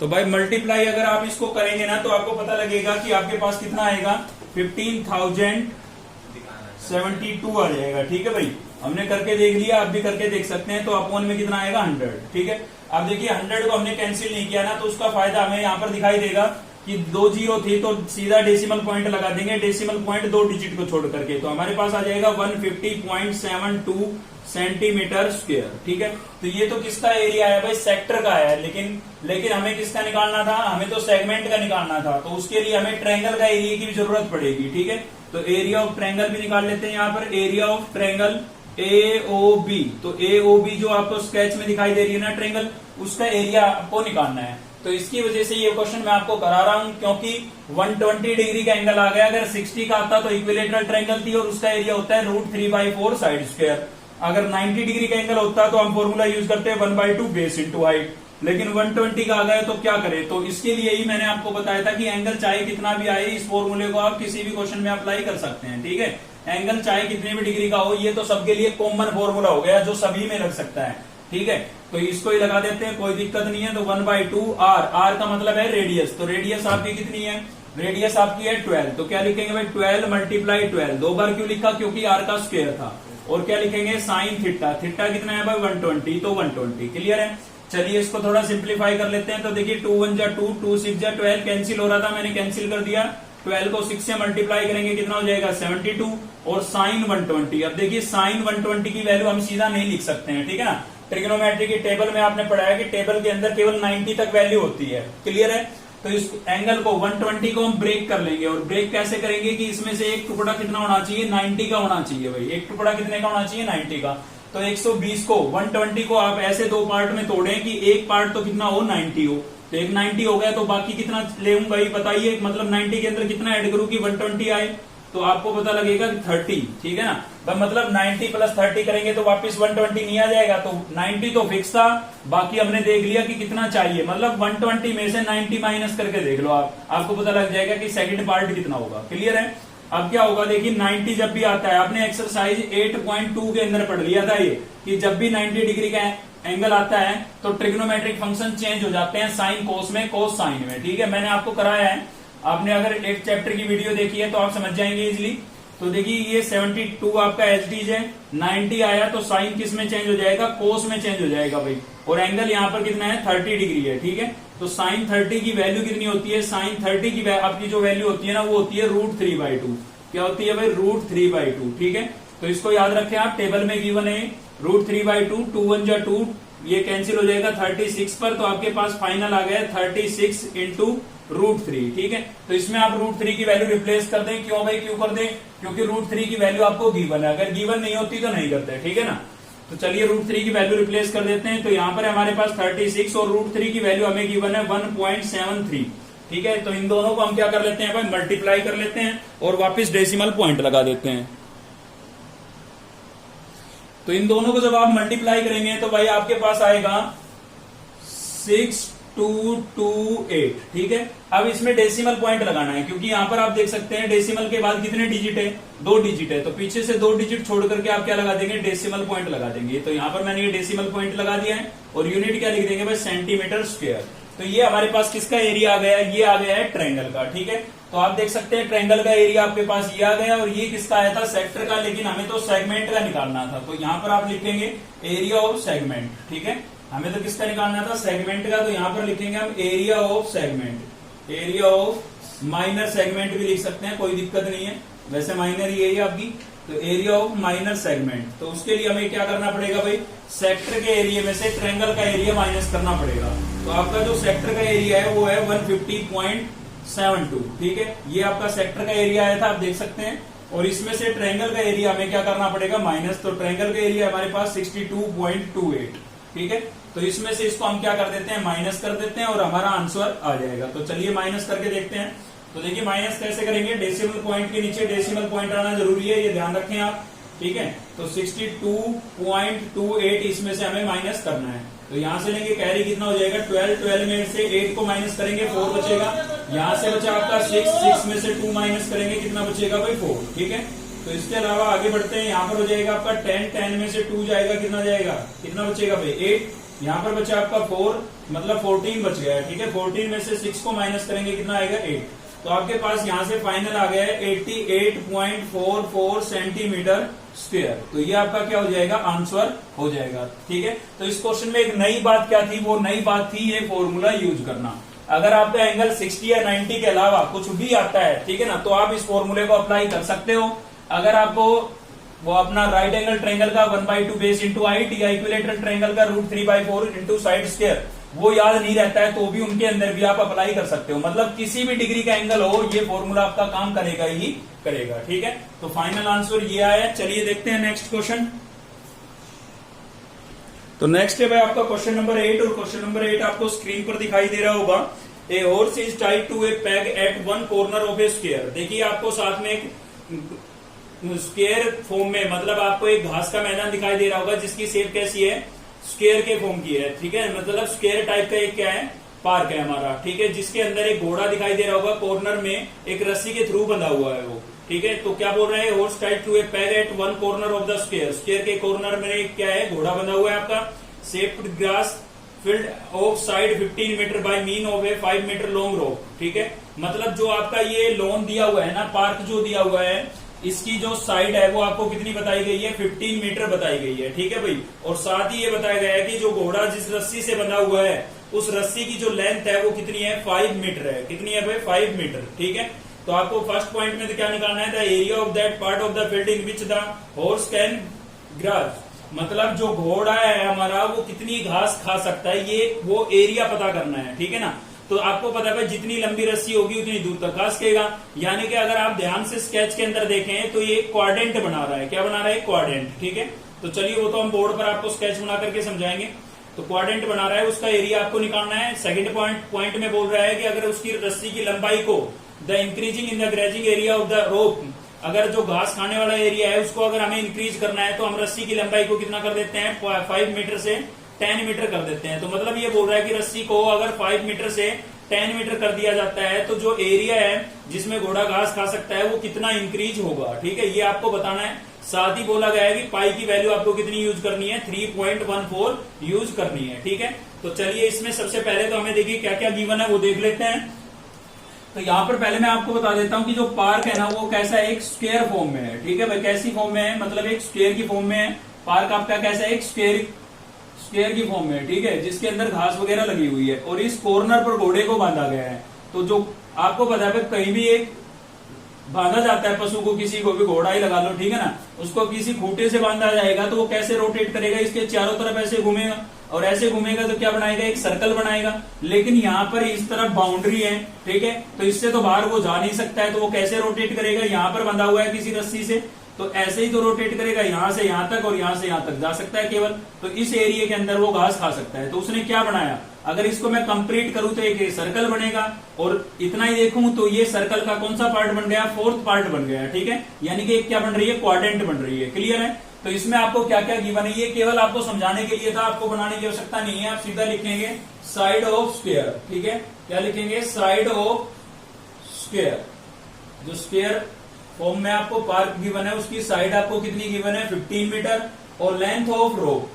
तो भाई मल्टीप्लाई अगर आप इसको करेंगे ना तो आपको पता लगेगा कि आपके पास कितना आएगा, 15,072 आ जाएगा। ठीक है भाई, हमने करके देख लिया, आप भी करके देख सकते हैं। तो अपॉन में कितना आएगा 100। ठीक है, अब देखिए 100 को हमने कैंसिल नहीं किया ना, तो उसका फायदा हमें यहाँ पर दिखाई देगा कि 2 जीरो थी तो सीधा डेसिमल पॉइंट लगा देंगे, डेसिमल पॉइंट 2 डिजिट को छोड़ करके, तो हमारे पास आ जाएगा 150.72 सेंटीमीटर स्क्वायर। ठीक है, तो ये तो किसका एरिया है भाई, सेक्टर का है, लेकिन हमें किसका निकालना था, हमें तो सेगमेंट का निकालना था, तो उसके लिए हमें ट्रायंगल का एरिया की भी जरूरत पड़ेगी। ठीक है, तो एरिया ऑफ ट्रायंगल भी निकाल लेते हैं यहाँ पर, एरिया ऑफ ट्रायंगल AOB, तो AOB जो आपको स्केच में दिखाई दे रही है ना ट्रायंगल, उसका एरिया आपको निकालना है। तो इसकी वजह से ये क्वेश्चन मैं आपको करा रहा हूं, क्योंकि 120 डिग्री का एंगल आ गया, अगर 60 का आता तो इक्विलेटरल ट्रायंगल थी, और उसका एरिया होता है √3/4 साइड स्क्वायर। अगर 90 डिग्री का एंगल होता तो हम फॉर्मूला यूज करते हैं 1/2 बेस इंटू हाइट, लेकिन 120 का आ गया तो क्या करें। तो इसके लिए ही मैंने आपको बताया था कि एंगल चाहे कितना भी आए, इस फॉर्मूले को आप किसी भी क्वेश्चन में अप्लाई कर सकते हैं। ठीक है, एंगल चाहे कितने भी डिग्री का हो, ये तो सबके लिए कॉमन फॉर्मूला हो गया जो सभी में लग सकता है। ठीक है, तो इसको ही लगा देते हैं, कोई दिक्कत नहीं है। तो 1/2 r, r का मतलब है रेडियस, तो रेडियस आपकी कितनी है, रेडियस आपकी है 12, तो क्या लिखेंगे भाई 12 × 12। दो बार क्यों लिखा, क्योंकि r का स्क्वायर था। और क्या लिखेंगे साइन थीटा, थीटा कितना है भाई 120, तो 120। क्लियर है, चलिए इसको थोड़ा सिंप्लीफाई कर लेते हैं। तो देखिए 2 1 × 2, 2 6 × 12, कैंसिल हो रहा था, मैंने कैंसिल कर दिया। 12 को 6 से मल्टीप्लाई करेंगे कितना हो जाएगा 72, और साइन 120। अब देखिए साइन 120 की वैल्यू हम सीधा नहीं लिख सकते हैं, ठीक है ना। ट्रिग्नोमेट्री की टेबल में आपने पढ़ा है कि टेबल के अंदर केवल 90 तक वैल्यू होती है। क्लियर है, तो इस एंगल को 120 को हम ब्रेक कर लेंगे। और ब्रेक कैसे करेंगे कि इसमें से एक टुकड़ा कितना होना चाहिए 90 का होना चाहिए भाई। एक टुकड़ा कितने का होना चाहिए 90 का। तो 120 को 120 को आप ऐसे दो पार्ट में तोड़ें कि एक पार्ट तो कितना हो 90 हो। तो एक 90 हो गया, तो बाकी कितना ले भाई बताइए, मतलब 90 के अंदर कितना ऐड करूं कि 120 आए। तो आपको पता लगेगा कि 30, ठीक है ना। तो मतलब 90 + 30 करेंगे तो वापस 120 नहीं आ जाएगा। तो 90 तो फिक्स था, बाकी हमने देख लिया कि कितना चाहिए, मतलब 120 में से 90 माइनस करके देख लो आप, आपको पता लग जाएगा कि सेकंड पार्ट कितना होगा। क्लियर है, अब क्या होगा देखिए 90 जब भी आता है, आपने एक्सरसाइज 8.2 के अंदर पढ़ लिया था ये, कि जब भी 90 डिग्री का एंगल आता है तो ट्रिग्नोमेट्रिक फंक्शन चेंज हो जाते हैं, साइन कोस में, कोस साइन में। ठीक है, मैंने आपको कराया है, आपने अगर एक चैप्टर की वीडियो देखी है तो आप समझ जाएंगे इजिली। तो देखिए ये 72 आपका एचडीज है, 90 आया तो साइन किस में चेंज हो जाएगा, कोस में चेंज हो जाएगा भाई। और एंगल यहाँ पर कितना है 30 डिग्री है। ठीक है, तो साइन 30 की वैल्यू कितनी होती है, साइन 30 की आपकी जो वैल्यू होती है ना, वो होती है √3/2। क्या होती है भाई √3/2। ठीक है, तो इसको याद रखें आप, टेबल में गिवन है √3/2, 2 1 × 2, ये कैंसिल हो जाएगा 36 पर, तो आपके पास फाइनल आ गया 36 × √3। ठीक है, तो इसमें आप √3 की वैल्यू रिप्लेस कर दें। क्यों भाई, क्यों कर दें, क्योंकि √3 की वैल्यू आपको गिवन है, अगर गिवन नहीं होती तो नहीं करते। ठीक है ना, तो चलिए √3 की वैल्यू रिप्लेस कर देते हैं। तो यहाँ पर हमारे पास 36 और √3 की वैल्यू हमें गिवन है 1.73। ठीक है, तो इन दोनों को हम क्या कर लेते हैं भाई, मल्टीप्लाई कर लेते हैं और वापिस डेसिमल पॉइंट लगा देते हैं। तो इन दोनों को जब आप मल्टीप्लाई करेंगे तो भाई आपके पास आएगा 6228। ठीक है, अब इसमें डेसिमल पॉइंट लगाना है, क्योंकि यहां पर आप देख सकते हैं डेसिमल के बाद कितने डिजिट है, 2 डिजिट है। तो पीछे से 2 डिजिट छोड़ करके आप क्या लगा देंगे, डेसिमल पॉइंट लगा देंगे। तो यहां पर मैंने ये डेसिमल पॉइंट लगा दिया है, और यूनिट क्या लिख देंगे भाई, सेंटीमीटर स्क्वायर। तो ये हमारे पास किसका एरिया आ गया, ये आ गया है ट्रायंगल का। ठीक है, तो आप देख सकते हैं ट्रायंगल का एरिया आपके पास ये आ गया, और ये किसका आया था, सेक्टर का, लेकिन हमें तो सेगमेंट का निकालना था। तो यहाँ पर आप लिखेंगे एरिया ऑफ सेगमेंट। ठीक है, हमें तो किसका निकालना था, सेगमेंट का। तो यहाँ पर लिखेंगे हम area of segment, area of minor segment भी लिख सकते हैं, कोई दिक्कत नहीं है, वैसे माइनर ही है आपकी। तो एरिया ऑफ माइनर सेगमेंट, तो उसके लिए हमें क्या करना पड़ेगा भाई, सेक्टर के एरिया में से ट्रायंगल का एरिया माइनस करना पड़ेगा। तो आपका जो सेक्टर का एरिया है वो है 150.72। ठीक है, ये आपका सेक्टर का एरिया आया था, आप देख सकते हैं। और इसमें से ट्रायंगल का एरिया हमें क्या करना पड़ेगा, माइनस। तो ट्रायंगल का एरिया हमारे पास 62.28। ठीक है, तो इसमें से इसको हम क्या कर देते हैं, माइनस कर देते हैं, और हमारा आंसर आ जाएगा। तो चलिए माइनस करके देखते हैं। तो देखिए माइनस कैसे करेंगे, डेसिमल पॉइंट के नीचे डेसिमल पॉइंट आना जरूरी है, ये ध्यान रखें आप। ठीक है, तो 62.28 इसमें से हमें माइनस करना है। तो यहां से लेंगे, कैरी कितना हो जाएगा 12, 12 में से 8 को माइनस करेंगे 4 बचेगा। यहां से बचा आपका 6, 6 में से 2 माइनस करेंगे, कितना बचेगा भाई 4। ठीक है, तो इसके अलावा आगे बढ़ते हैं, यहाँ पर हो जाएगा आपका 10, 10 में से 2 जाएगा, कितना जाएगा, कितना बचेगा भाई 8। यहाँ पर बचा आपका 4, मतलब 14 बच गया है। ठीक है, 14 में से 6 को माइनस करेंगे, कितना आएगा 8। तो आपके पास यहाँ से फाइनल आ गया है 88.44 सेंटीमीटर स्क्वायर। तो ये आपका क्या हो जाएगा, आंसर हो जाएगा। ठीक है, तो इस क्वेश्चन में एक नई बात क्या थी, वो नई बात थी ये फॉर्मूला यूज करना। अगर आपका एंगल 60 या 90 के अलावा कुछ भी आता है, ठीक है ना, तो आप इस फॉर्मूले को अप्लाई कर सकते हो। अगर आपको वो अपना राइट एंगल ट्रायंगल का 1/2 बेस इंटू हाइट, या इक्विलेटरल ट्रायंगल का √3/4 इंटू साइड स्क्वायर वो याद नहीं रहता है, तो भी उनके अंदर भी आप अप्लाई कर सकते हो। मतलब किसी भी डिग्री का एंगल हो, ये फॉर्मूला आपका काम करेगा ही करेगा। ठीक है, तो फाइनल आंसर ये आया। चलिए देखते हैं नेक्स्ट क्वेश्चन। तो नेक्स्ट है भाई आपका क्वेश्चन नंबर 8, और क्वेश्चन नंबर 8 आपको स्क्रीन पर दिखाई दे रहा होगा। A horse is tied to a peg at one corner of a square. देखिए आपको साथ में एक स्क्वायर फॉर्म में, मतलब आपको एक घास का मैदान दिखाई दे रहा होगा, जिसकी शेप कैसी है, स्क्वायर के फॉर्म की है। ठीक है, मतलब स्क्वायर टाइप का एक क्या है, पार्क है हमारा। ठीक है, जिसके अंदर एक घोड़ा दिखाई दे रहा होगा, कॉर्नर में एक रस्सी के थ्रू बंधा हुआ है वो। ठीक है। तो क्या बोल रहे हैं, horse tied to a peg at one corner of the square, square के कॉर्नर में क्या है, घोड़ा बंधा हुआ है आपका, shaped grass field of side 15 metre by means of a 5 metre long rope, ठीक है। मतलब जो आपका ये लॉन दिया हुआ है ना, पार्क जो दिया हुआ है, इसकी जो साइड है वो आपको कितनी बताई गई है, 15 मीटर बताई गई है, ठीक है भाई। और साथ ही ये बताया गया है कि जो घोड़ा जिस रस्सी से बंधा हुआ है उस रस्सी की जो लेंथ है वो कितनी है, 5 मीटर है। कितनी है भाई, 5 मीटर, ठीक है। तो आपको फर्स्ट पॉइंट में तो क्या निकालना है, the area of that part of the field in which the horse can grass, मतलब जो घोड़ा है हमारा वो कितनी घास खा सकता है, ये वो एरिया पता करना है, ठीक है ना। तो आपको पता है जितनी लंबी रस्सी होगी उतनी दूर तक घास खेगा। यानी कि अगर आप ध्यान से स्केच के अंदर देखें तो ये क्वाड्रेंट बना रहा है, क्या बना रहा है, क्वाड्रेंट, ठीक है। तो चलिए वो तो हम बोर्ड पर आपको स्केच बना करके समझाएंगे। तो क्वाड्रेंट बना रहा है, उसका एरिया आपको निकालना है। सेकंड पॉइंट में बोल रहा है कि अगर उसकी रस्सी की लंबाई को the increasing in the grazing area of the rope, अगर जो घास खाने वाला एरिया है उसको अगर हमें इंक्रीज करना है तो हम रस्सी की लंबाई को कितना कर देते हैं, 5 मीटर से 10 मीटर कर देते हैं। तो मतलब ये बोल रहा है कि रस्सी को अगर 5 मीटर से 10 मीटर कर दिया जाता है तो जो एरिया है जिसमें घोड़ा घास खा सकता है वो कितना इंक्रीज होगा, ठीक है, ये आपको बताना है। साथ ही बोला गया है कि पाई की वैल्यू आपको कितनी यूज करनी है, 3.14 यूज करनी है, ठीक है। तो चलिए इसमें सबसे पहले तो हमें देखिए क्या क्या गिवन है वो देख लेते हैं। तो यहाँ पर पहले मैं आपको बता देता हूँ कि जो पार्क है ना वो कैसा है, एक स्क्वायर फॉर्म में है, ठीक है भाई। कैसी फॉर्म में है, मतलब एक स्क्वायर की फॉर्म में है। पार्क आपका कैसा है, एक स्क्वायर की फॉर्म में है, ठीक है, जिसके अंदर घास वगैरह लगी हुई है और इस कॉर्नर पर घोड़े को बांधा गया है। तो जो आपको पता है कहीं भी एक बांधा जाता है पशु को, किसी को भी, घोड़ा ही लगा लो, ठीक है ना, उसको किसी खूंटे से बांधा जाएगा तो वो कैसे रोटेट करेगा, इसके चारों तरफ ऐसे घूमेगा और ऐसे घूमेगा तो क्या बनाएगा, एक सर्कल बनाएगा। लेकिन यहाँ पर इस तरफ बाउंड्री है, ठीक है, तो इससे तो बाहर वो जा नहीं सकता है, तो वो कैसे रोटेट करेगा, यहाँ पर बंधा हुआ है किसी रस्सी से, तो ऐसे ही तो रोटेट करेगा, यहां से यहां तक और यहां से यहां तक जा सकता है केवल। तो इस एरिया के अंदर वो घास खा सकता है। तो उसने क्या बनाया, अगर इसको मैं कंप्लीट करूं तो एक सर्कल बनेगा, और इतना ही देखूं तो ये सर्कल का कौन सा पार्ट बन गया, फोर्थ पार्ट बन गया, ठीक है। यानी कि क्या बन रही है, क्वाड्रेंट बन रही है, क्लियर है। तो इसमें आपको क्या क्या गिवन है, ये केवल आपको समझाने के लिए था, आपको बनाने की आवश्यकता नहीं है। आप सीधा लिखेंगे साइड ऑफ स्क्वायर, ठीक है, क्या लिखेंगे, साइड ऑफ स्क्वायर। जो स्क्वायर फॉर्म में आपको पार्क गिवन है उसकी साइड आपको कितनी गिवन है, 15 मीटर, और length of rope,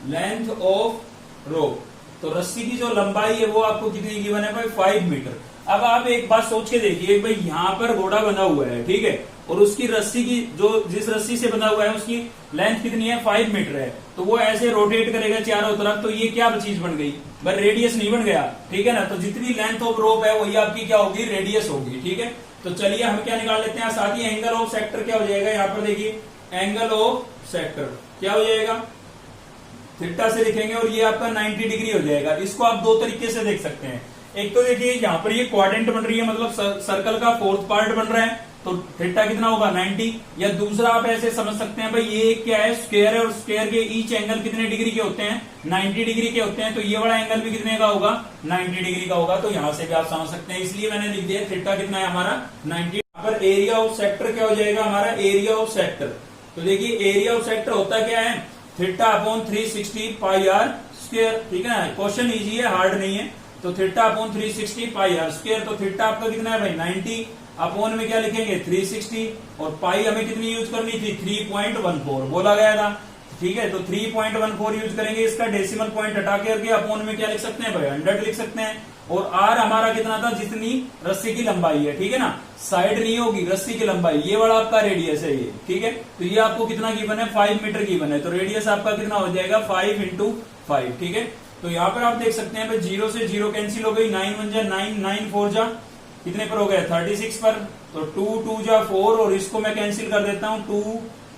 length of rope, तो रस्सी की जो लंबाई है वो आपको कितनी गिवन है भाई, 5 मीटर। अब आप एक बात सोच के देखिए भाई, यहाँ पर घोड़ा बंधा हुआ है, ठीक है, और उसकी रस्सी की जो जिस रस्सी से बंधा हुआ है उसकी लेंथ कितनी है, 5 मीटर है। तो वो ऐसे रोटेट करेगा चारों तरफ, तो ये क्या चीज बन गई भाई, रेडियस नहीं बन गया, ठीक है ना। तो जितनी लेंथ ऑफ रोप है वही आपकी क्या होगी, रेडियस होगी, ठीक है। तो चलिए हम क्या निकाल लेते हैं, साथ ही एंगल ऑफ सेक्टर क्या हो जाएगा, यहाँ पर देखिए एंगल ऑफ सेक्टर क्या हो जाएगा, थीटा से लिखेंगे और ये आपका 90 डिग्री हो जाएगा। इसको आप दो तरीके से देख सकते हैं। एक तो देखिए यहाँ पर ये क्वाड्रेंट बन रही है, मतलब सर्कल का फोर्थ पार्ट बन रहा है, तो थीटा कितना होगा, 90। या दूसरा आप ऐसे समझ सकते हैं भाई, ये क्या है, स्क्वायर है, और स्क्वायर के ईच एंगल कितने डिग्री के होते हैं, 90 डिग्री के होते हैं, तो ये वाला एंगल भी कितने का होगा, 90 डिग्री का होगा। तो यहां से भी आप समझ सकते हैं, इसलिए मैंने लिख दिया थीटा कितना है हमारा, 90। यहाँ पर एरिया ऑफ सेक्टर क्या हो जाएगा हमारा, एरिया ऑफ सेक्टर। तो देखिए एरिया ऑफ सेक्टर होता क्या है, theta upon 360 pi r square, ठीक है ना। क्वेश्चन इजी है, हार्ड नहीं है। तो theta upon 360 pi r square, तो थीटा आपका कितना है भाई, 90, अपॉन में क्या लिखेंगे 360, और पाई हमें कितनी यूज करनी थी, 3.14 बोला गया था, ठीक है। तो 3.14 यूज करेंगे, इसका डेसिमल पॉइंट हटा करके अपॉन में क्या लिख सकते हैं भाई, 100 लिख सकते हैं। और आर हमारा कितना था, जितनी रस्सी की लंबाई है, ठीक है ना, साइड नहीं होगी, रस्सी की लंबाई, ये वाला आपका रेडियस है ये, ठीक है। तो ये आपको कितना गिवन है, 5 मीटर गिवन है, तो रेडियस आपका कितना हो जाएगा, 5 × 5, ठीक है। तो यहाँ पर आप देख सकते हैं भाई, 0 से 0 कैंसिल हो गई, 9 1 जा 9, 9 4 जा कितने पर हो गया, 36 पर, तो 2 2 जा 4, और इसको मैं कैंसिल कर देता हूँ, 2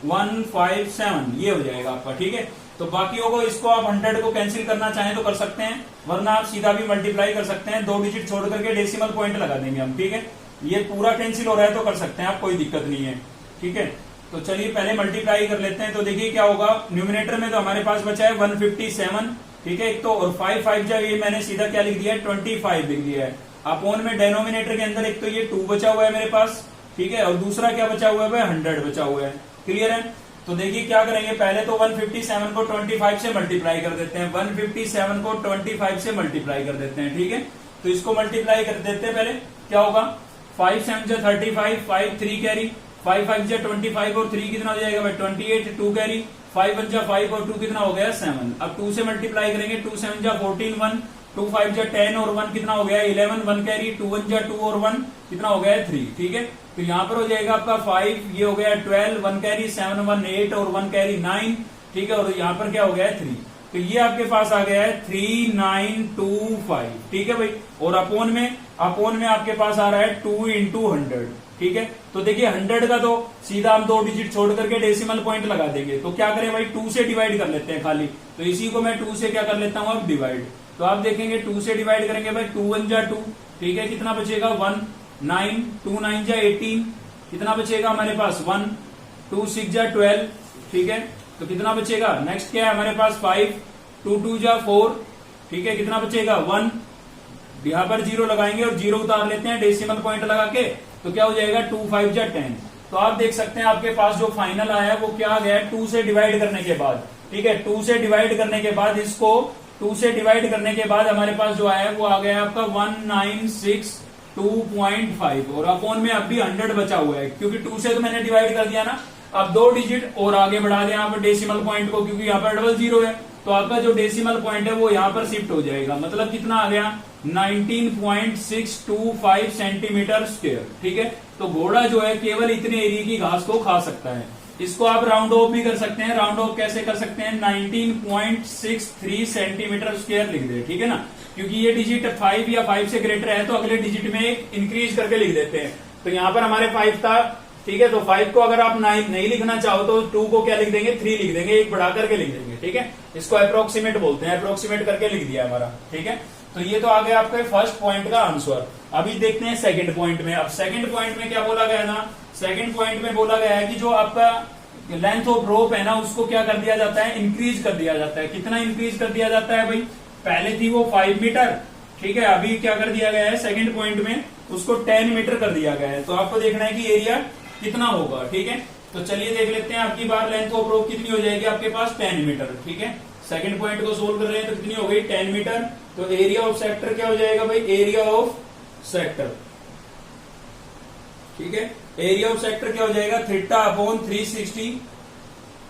1 5 7, ये हो जाएगा आपका, ठीक है। तो बाकी होगा, इसको आप 100 को कैंसिल करना चाहें तो कर सकते हैं, वरना आप सीधा भी मल्टीप्लाई कर सकते हैं, 2 डिजिट छोड़ करके डेसिमल पॉइंट लगा देंगे हम, ठीक है। ये पूरा कैंसिल हो रहा है तो कर सकते हैं आप, कोई दिक्कत नहीं है, ठीक है। तो चलिए पहले मल्टीप्लाई कर लेते हैं। तो देखिए क्या होगा, न्यूमिनेटर में तो हमारे पास बचा है 157, ठीक है, एक तो, और 5 5 जा, ये मैंने सीधा क्या लिख दिया है, 25 लिख दिया है। अपॉन में डेनोमिनेटर के अंदर एक तो ये 2 बचा हुआ है मेरे पास, ठीक है, और दूसरा क्या बचा हुआ है, 100 बचा हुआ है, क्लियर है। तो देखिए क्या करेंगे, पहले तो 157 को 25 से मल्टीप्लाई कर देते हैं, 157 को 25 से मल्टीप्लाई कर देते हैं, ठीक है। तो इसको मल्टीप्लाई कर देते हैं, पहले क्या होगा, 5 7 जा 35, 5 3 कैरी, 5 5 जा 25 और 3 कितना हो जाएगा भाई 28, 2 कैरी, 5 1 जा 5 और 2 कितना हो गया 7। अब 2 से मल्टीप्लाई करेंगे, 2 7 जा 14, 1, 2 5 जा 10 और 1 कितना हो गया 11, 1 कैरी, 2 1 जा 2 और 1 कितना हो गया 3। ठीक है, तो यहाँ पर हो जाएगा आपका 5, ये हो गया 12, 1 कैरी, 7 1 8 और 1 कैरी 9। ठीक है, और यहाँ पर क्या हो गया 3। तो ये आपके पास आ गया है 3925। ठीक है भाई, और अपोन में आपके पास आ रहा है 2 × 100। ठीक है, तो देखिए 100 का तो सीधा हम 2 डिजिट छोड़ करके डेसिमल पॉइंट लगा देंगे। तो क्या करें भाई 2 से डिवाइड कर लेते हैं खाली, तो इसी को मैं 2 से क्या कर लेता हूं अब डिवाइड। तो आप देखेंगे 2 से डिवाइड करेंगे भाई 2 1 जा 2, ठीक है, कितना बचेगा 1, 9, 2 9 जा 18, कितना बचेगा हमारे पास 1, 2 6 जा 12। ठीक है, तो कितना बचेगा, नेक्स्ट क्या है हमारे पास 5, 2 2 जा 4, ठीक है, कितना बचेगा 1, यहां पर 0 लगाएंगे और 0 उतार लेते हैं डेसिमल पॉइंट लगा के, तो क्या हो जाएगा 2 5 जा 10। तो आप देख सकते हैं आपके पास जो फाइनल आया है वो क्या आ गया 2 से डिवाइड करने के बाद। ठीक है, 2 से डिवाइड करने के बाद इसको 2 से डिवाइड करने के बाद हमारे पास जो आया है वो आ गया आपका 1962.5 और अपोन में अब भी 100 बचा हुआ है, क्योंकि 2 से तो मैंने डिवाइड कर दिया ना। अब 2 डिजिट और आगे बढ़ा दिया यहाँ पर डेसिमल पॉइंट को, क्योंकि यहाँ पर डबल 0 है, तो आपका जो डेसिमल पॉइंट है वो यहाँ पर शिफ्ट हो जाएगा। मतलब कितना आ गया 19.625 सेंटीमीटर स्क्वायर। ठीक है, तो घोड़ा जो है केवल इतने एरिया की घास को खा सकता है। इसको आप राउंड ऑफ भी कर सकते हैं। राउंड ऑफ कैसे कर सकते हैं, 19.63 सेंटीमीटर स्क्वायर लिख दे। ठीक है ना, क्योंकि ये डिजिट 5 या 5 से ग्रेटर है तो अगले डिजिट में इंक्रीज करके लिख देते हैं। तो यहाँ पर हमारे 5 था, ठीक है, तो 5 को अगर आप नहीं लिखना चाहो तो 2 को क्या लिख देंगे 3 लिख देंगे, एक बढ़ा करके लिख देंगे। ठीक है, इसको अप्रोक्सीमेट बोलते हैं, अप्रोक्सीमेट करके लिख दिया हमारा। ठीक है, तो ये तो आ गया आपके फर्स्ट पॉइंट का आंसर। अभी देखते हैं सेकंड पॉइंट में। अब सेकंड पॉइंट में क्या बोला गया ना, सेकंड पॉइंट में बोला गया है कि जो आपका लेंथ ऑफ रोप है ना उसको क्या कर दिया जाता है, इंक्रीज कर दिया जाता है। कितना इंक्रीज कर दिया जाता है भाई, पहले थी वो 5 मीटर, ठीक है, अभी क्या कर दिया गया है सेकंड पॉइंट में उसको 10 मीटर कर दिया गया है। तो आपको देखना है कि एरिया कितना होगा। ठीक है, तो चलिए देख लेते हैं आपकी बार लेंथ ऑफ रोप कितनी हो जाएगी आपके पास 10 मीटर। ठीक है, सेकंड पॉइंट को सोल्व कर रहे हैं तो कितनी हो गई 10 मीटर। तो एरिया ऑफ सेक्टर क्या हो जाएगा भाई, एरिया ऑफ सेक्टर, ठीक है, एरिया ऑफ सेक्टर क्या हो जाएगा θ/360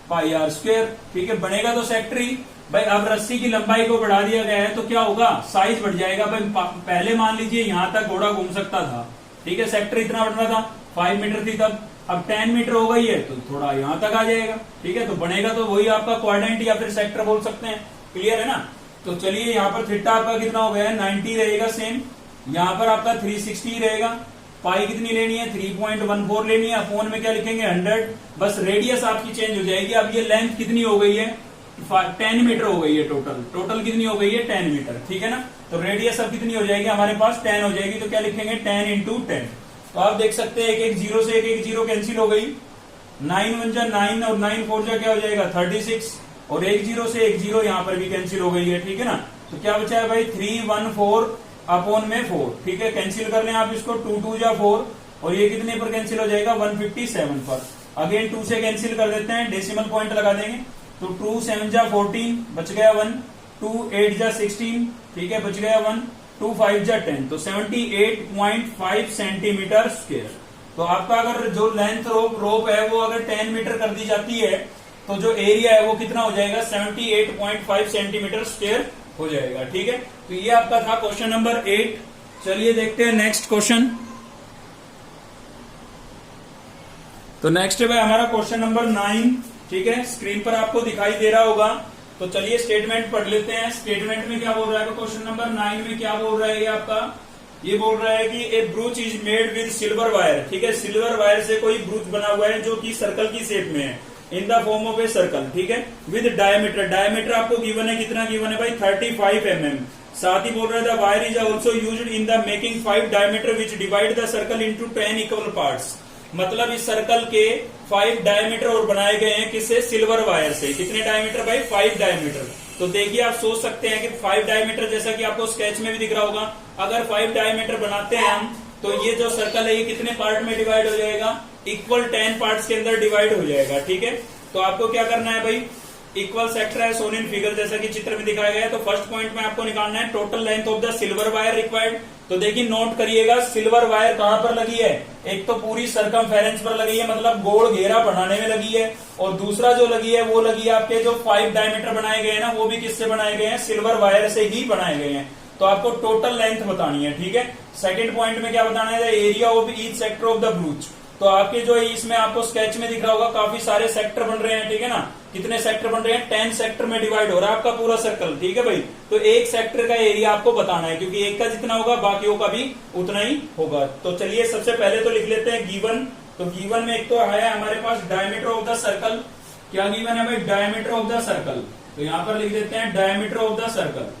πr स्क्वायर। ठीक है, बनेगा तो सेक्टर ही भाई। अब रस्सी की लंबाई को बढ़ा दिया गया है तो क्या होगा, साइज बढ़ जाएगा भाई। पहले मान लीजिए यहां तक घोड़ा घूम सकता था, ठीक है, सेक्टर इतना बढ़ रहा था 5 मीटर थी तब, अब 10 मीटर हो गई है तो थोड़ा यहां तक आ जाएगा। ठीक है, तो बनेगा तो वही आपका क्वाड्रेंट या फिर सेक्टर बोल सकते हैं। क्लियर है ना। तो चलिए यहाँ पर थीटा आपका कितना हो गया है 90 रहेगा सेम, यहाँ पर आपका 360 रहेगा। पाई कितनी लेनी है 3.14 लेनी है, अपोन में क्या लिखेंगे 100, बस रेडियस आपकी चेंज हो जाएगी। अब ये लेंथ कितनी हो गई है 10 मीटर हो गई है, टोटल कितनी हो गई है 10 मीटर। ठीक है ना, तो रेडियस अब कितनी हो जाएगी हमारे पास 10 हो जाएगी, तो क्या लिखेंगे 10 × 10। तो आप देख सकते हैं एक 0 से एक 0 कैंसिल हो गई, 9 1 जा 9 और 9 4 जा क्या हो जाएगा 36, और 1 0 से 1 0 यहाँ पर भी कैंसिल हो गई है। ठीक है ना, तो क्या बचा है भाई 314 अपोन में 4। ठीक है, कैंसिल कर लें आप इसको, 2 2 जा 4 और ये कितने पर कैंसिल हो जाएगा 157 पर। अगेन 2 से कैंसिल कर देते हैं, डेसिमल पॉइंट लगा देंगे, तो 2 7 जा 14 बच गया 1, 2 8 जा 16, ठीक है, बच गया 1, 2 5 जा 10, तो 78.5 सेंटीमीटर स्क्वायर। तो आपका अगर जो लेंथ रोप है वो अगर 10 मीटर कर दी जाती है तो जो एरिया है वो कितना हो जाएगा 78.5 सेंटीमीटर स्क्वायर हो जाएगा। ठीक है, तो ये आपका था क्वेश्चन नंबर 8। चलिए देखते हैं नेक्स्ट क्वेश्चन। तो नेक्स्ट है भाई हमारा क्वेश्चन नंबर 9। ठीक है, स्क्रीन पर आपको दिखाई दे रहा होगा। तो चलिए स्टेटमेंट पढ़ लेते हैं। स्टेटमेंट में क्या बोल रहा है, क्वेश्चन नंबर 9 में क्या बोल रहा है ये आपका, ये बोल रहा है कि a brooch is made with silver wire. ठीक है, सिल्वर वायर से कोई ब्रूच बना हुआ है जो कि सर्कल की शेप में है, in the form of a circle. ठीक है, विद डायमीटर, डायमीटर आपको गिवन है, कितना गिवन है भाई 35 mm। साथ ही बोल रहा है the wire is also used in the making 5 diameter which divide the circle into 10 equal parts. मतलब इस सर्कल के 5 डायमीटर और बनाए गए हैं किससे, सिल्वर वायर से। कितने डायमीटर भाई 5 डायमीटर। तो देखिए आप सोच सकते हैं कि 5 डायमीटर, जैसा कि आपको स्केच में भी दिख रहा होगा, अगर 5 डायमीटर बनाते हैं हम तो ये जो सर्कल है ये कितने पार्ट में डिवाइड हो जाएगा, इक्वल 10 पार्ट्स के अंदर डिवाइड हो जाएगा। ठीक है, तो आपको क्या करना है भाई, इक्वल सेक्टर है सोन इन फिगर, जैसा कि चित्र में दिखाया गया है। तो फर्स्ट पॉइंट में आपको निकालना है total length of the silver wire required. तो देखिए नोट करिएगा, सिल्वर वायर कहां पर लगी है, एक तो पूरी सरकमफेरेंस पर लगी है, मतलब गोल घेरा बनाने में लगी है, और दूसरा जो लगी है वो लगी है आपके जो 5 डायमीटर बनाए गए हैं ना, वो भी किससे बनाए गए हैं, सिल्वर वायर से ही बनाए गए हैं। तो आपको टोटल लेंथ बतानी है, ठीक है। सेकंड पॉइंट में क्या बताना है, area of each sector of the ब्रूच। तो आपके जो इसमें आपको स्केच में दिख रहा होगा काफी सारे सेक्टर बन रहे हैं, ठीक है ना। कितने सेक्टर बन रहे हैं, 10 सेक्टर में डिवाइड हो रहा है आपका पूरा सर्कल, ठीक है भाई। तो एक सेक्टर का एरिया आपको बताना है, क्योंकि एक का जितना होगा बाकियों का भी उतना ही होगा। तो चलिए सबसे पहले तो लिख लेते हैं गिवन। तो गिवन में एक तो है हमारे पास डायमीटर ऑफ द सर्कल। क्या गिवन है भाई, डायमीटर ऑफ द सर्कल। तो यहां पर लिख देते हैं diameter of the circle,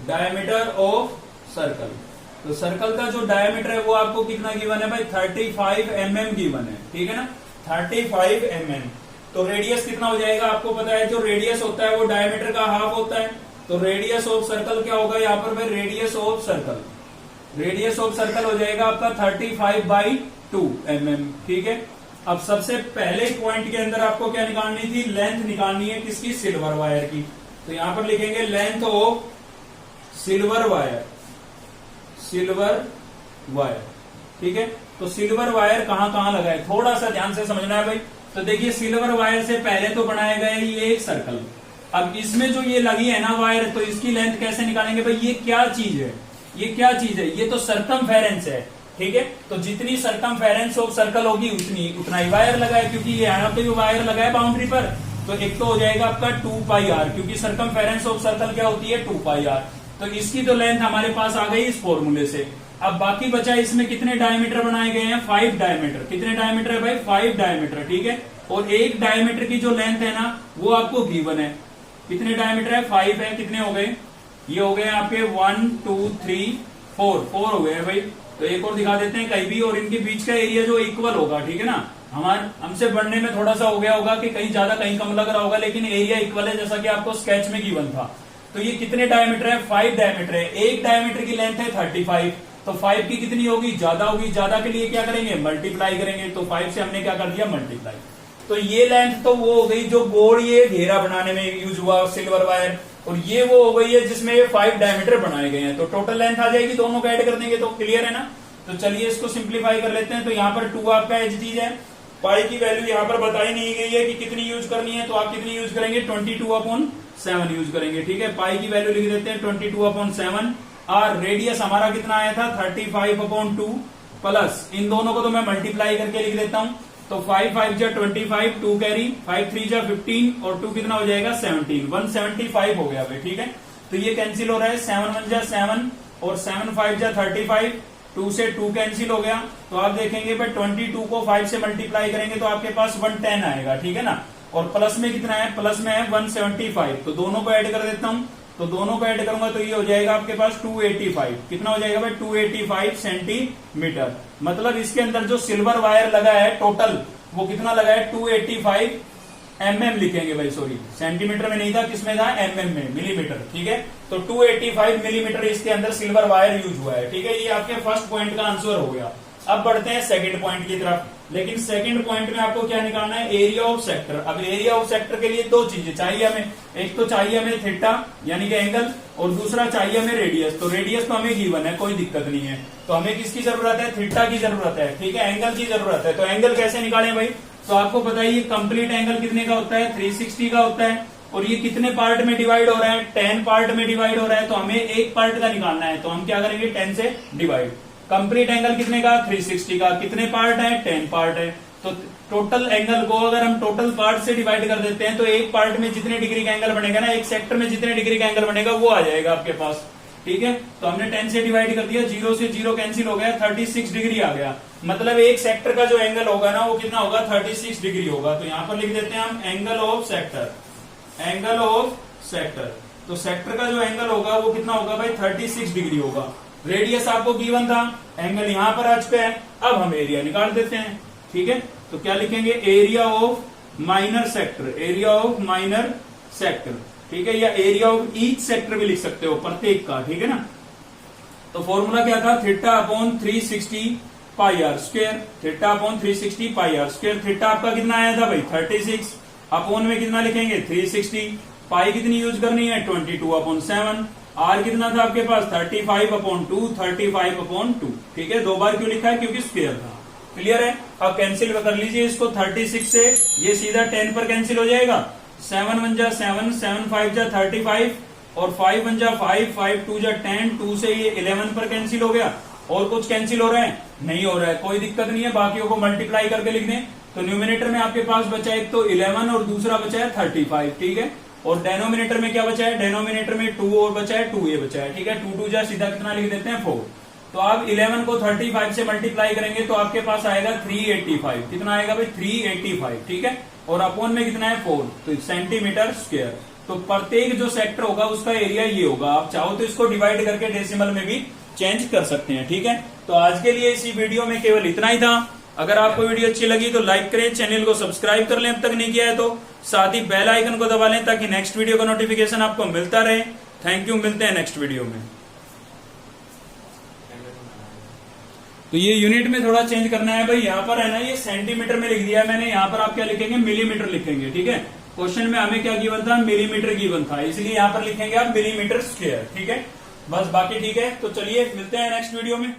diameter of circle. तो सर्कल का जो डायमीटर है वो आपको कितना गिवन है भाई, 35 mm गिवन है, ठीक है ना, 35 mm। तो रेडियस कितना हो जाएगा आपको पता है, जो रेडियस होता है वो डायमीटर का हाफ होता है। तो रेडियस ऑफ सर्कल क्या होगा यहाँ पर भाई, radius of circle, radius of circle हो जाएगा आपका 35/2 mm, ठीक है। अब सबसे पहले पॉइंट के अंदर आपको क्या निकालनी थी, लेंथ निकालनी है किसकी, सिल्वर वायर की। तो यहां पर लिखेंगे length of silver wire, silver wire, ठीक है। तो सिल्वर वायर कहां कहां लगा है, थोड़ा सा ध्यान से समझना है भाई। तो देखिए सिल्वर वायर से पहले तो बनाया गया है ये एक सर्कल। अब इसमें जो ये लगी है ना वायर, तो इसकी लेंथ कैसे निकालेंगे भाई, ये क्या चीज है, ये क्या चीज है, ये तो सरकमफेरेंस है, ठीक है। तो जितनी सरकमफेरेंस ऑफ सर्कल होगी उतना ही वायर लगा है, क्योंकि यहाँ पे वायर लगा है बाउंड्री पर। तो एक तो हो जाएगा आपका 2πr, क्योंकि सरकमफेरेंस ऑफ सर्कल क्या होती है, 2πr। तो इसकी तो लेंथ हमारे पास आ गई इस फॉर्मूले से। अब बाकी बचा इसमें कितने डायमीटर बनाए गए हैं, 5 डायमीटर। कितने डायमीटर है भाई, 5 डायमीटर, ठीक है। और एक डायमीटर की जो लेंथ है ना वो आपको गिवन है, कितने डायमीटर है, 5 है। कितने हो गए, ये हो गए आपके 1 2 3 4 हो गए भाई। तो एक और दिखा देते हैं कहीं भी, और इनके बीच का एरिया जो इक्वल होगा, ठीक है ना। हमसे बढ़ने में थोड़ा सा हो गया होगा कि कहीं ज्यादा कहीं कम लग रहा होगा, लेकिन एरिया इक्वल है, जैसा कि आपको स्केच में गिवन था। तो ये कितने डायमीटर है, 5 डायमीटर है। एक डायमीटर की लेंथ है 35, तो 5 की कितनी होगी, ज्यादा होगी। ज्यादा के लिए क्या करेंगे, मल्टीप्लाई करेंगे। तो 5 से हमने क्या कर दिया, मल्टीप्लाई। तो ये लेंथ तो वो हो गई जो गोल ये घेरा बनाने में यूज हुआ सिल्वर वायर, और ये वो हो गई है जिसमें 5 डायमीटर बनाए गए हैं। तो टोटल लेंथ आ जाएगी, दोनों को ऐड कर देंगे तो क्लियर है ना। तो चलिए इसको सिंप्लीफाई कर लेते हैं। तो यहाँ पर 2 आपका एच चीज है, पाई की वैल्यू यहाँ पर बताई नहीं गई है कि कितनी यूज करनी है, तो आप कितनी यूज करेंगे, 22/7 यूज करेंगे, ठीक है। पाई की वैल्यू लिख देते हैं 22/7। और रेडियस हमारा कितना आया था, 35/2 प्लस इन दोनों को तो मैं मल्टीप्लाई करके लिख देता हूं। तो 5 5 जा 25, 2 कैरी, 5 3 जा 15 और 2 कितना हो जाएगा 17, 175 हो गया भाई, ठीक है। तो ये कैंसिल हो रहा है, 7 1 जा 7 और 7 5 जा 35, 2 से 2 कैंसिल हो गया। तो आप देखेंगे भाई 22 को 5 से मल्टीप्लाई करेंगे तो आपके पास 110 आएगा, ठीक है ना। और प्लस में कितना है, प्लस में है 175। तो दोनों को ऐड कर देता हूं, तो दोनों को ऐड करूंगा तो ये हो जाएगा आपके पास 285। कितना हो जाएगा भाई, 285 सेंटीमीटर। मतलब इसके अंदर जो सिल्वर वायर लगा है टोटल वो कितना लगा है, 285 mm लिखेंगे भाई, सॉरी सेंटीमीटर में नहीं था, किसमें था, mm में, मिलीमीटर, ठीक है। तो 285 मिलीमीटर इसके अंदर सिल्वर वायर यूज हुआ है, ठीक है। ये आपके फर्स्ट पॉइंट का आंसर हो गया। अब बढ़ते हैं सेकंड पॉइंट की तरफ। लेकिन सेकंड पॉइंट में आपको क्या निकालना है, एरिया ऑफ सेक्टर। अब एरिया ऑफ सेक्टर के लिए दो चीजें चाहिए हमें, एक तो चाहिए हमें थीटा यानी कि एंगल, और दूसरा चाहिए हमें रेडियस। तो रेडियस तो हमें गिवन है, कोई दिक्कत नहीं है। तो हमें किसकी जरूरत है, थीटा की जरूरत है, ठीक है, एंगल की जरूरत है। तो एंगल कैसे निकालें भाई, तो आपको बताइए कंप्लीट एंगल कितने का होता है, 360 का होता है। और ये कितने पार्ट में डिवाइड हो रहा है, 10 पार्ट में डिवाइड हो रहा है। तो हमें एक पार्ट का निकालना है, तो हम क्या करेंगे, 10 से डिवाइड। कंप्लीट एंगल कितने का, 360 का। कितने पार्ट है, 10 पार्ट है। तो टोटल एंगल को अगर हम टोटल पार्ट से डिवाइड कर देते हैं तो एक पार्ट में जितने डिग्री का एंगल बनेगा ना, एक सेक्टर में जितने डिग्री का एंगल बनेगा वो आ जाएगा आपके पास, ठीक है। तो हमने 10 से डिवाइड कर दिया, 0 से 0 कैंसिल हो गया, 36 डिग्री आ गया। मतलब एक सेक्टर का जो एंगल होगा ना वो कितना होगा, 36 डिग्री होगा। तो यहां पर लिख देते हैं हम angle of sector, angle of sector. तो सेक्टर का जो एंगल होगा वो कितना होगा भाई, 36 डिग्री होगा। रेडियस आपको गिवन था, एंगल यहां पर आ चुका है। अब हम एरिया निकाल देते हैं, ठीक है। तो क्या लिखेंगे, area of minor sector, area of minor sector, ठीक है, या एरिया ऑफ ईच सेक्टर भी लिख सकते हो, प्रत्येक का, ठीक है ना। तो फॉर्मूला क्या था, theta upon 360 pi r square, theta upon 360 pi r square. Theta आपका कितना आया था भाई, 36, अपॉन में कितना लिखेंगे 360, पाई कितनी यूज करनी है 22/7, आर कितना था आपके पास 35/2, 35/2। ठीक है, 2 बार क्यों लिखा है, क्योंकि स्क्वायर था। क्लियर है। अब कैंसिल कर लीजिए इसको 36 से, ये सीधा 10 पर कैंसिल हो जाएगा। 7 1 जा 7, 7 5 जा 35 और 5 1 जा 5, 5 2 जा 10, 2 से ये 11 पर कैंसिल हो गया। और कुछ कैंसिल हो रहा है, नहीं हो रहा है, कोई दिक्कत नहीं है, बाकियों को मल्टीप्लाई करके लिख दें। तो न्यूमिनेटर में आपके पास बचा एक तो 11 और दूसरा बचा है 35। ठीक है, और डेनोमिनेटर में क्या बचा है, डेनोमिनेटर में 2 और बचा है, 2 ये बचा है। ठीक है, 2 2 जा सीधा कितना लिख देते हैं 4। तो आप 11 को 35 से मल्टीप्लाई करेंगे तो आपके पास आएगा 385। कितना आएगा भाई 385। ठीक है, और अपॉन में कितना है 4, तो सेंटीमीटर स्क्वायर। तो प्रत्येक जो सेक्टर होगा उसका एरिया ये होगा। आप चाहो तो इसको डिवाइड करके डेसिमल में भी चेंज कर सकते हैं। ठीक है, तो आज के लिए इसी वीडियो में केवल इतना ही था। अगर आपको वीडियो अच्छी लगी तो लाइक करें, चैनल को सब्सक्राइब कर लें अब तक नहीं किया है तो, साथ ही बेल आइकन को दबा लें ताकि नेक्स्ट वीडियो का नोटिफिकेशन आपको मिलता रहे। थैंक यू, मिलते हैं नेक्स्ट वीडियो में। तो ये यूनिट में थोड़ा चेंज करना है भाई। यहाँ पर है ना, ये सेंटीमीटर में लिख दिया है मैंने, यहाँ पर आप क्या लिखेंगे मिलीमीटर लिखेंगे। ठीक है, क्वेश्चन में हमें क्या गिवन था, मिलीमीटर गिवन था, इसलिए यहाँ पर लिखेंगे आप मिलीमीटर स्क्वायर। ठीक है, बस बाकी ठीक है। तो चलिए मिलते हैं नेक्स्ट वीडियो में।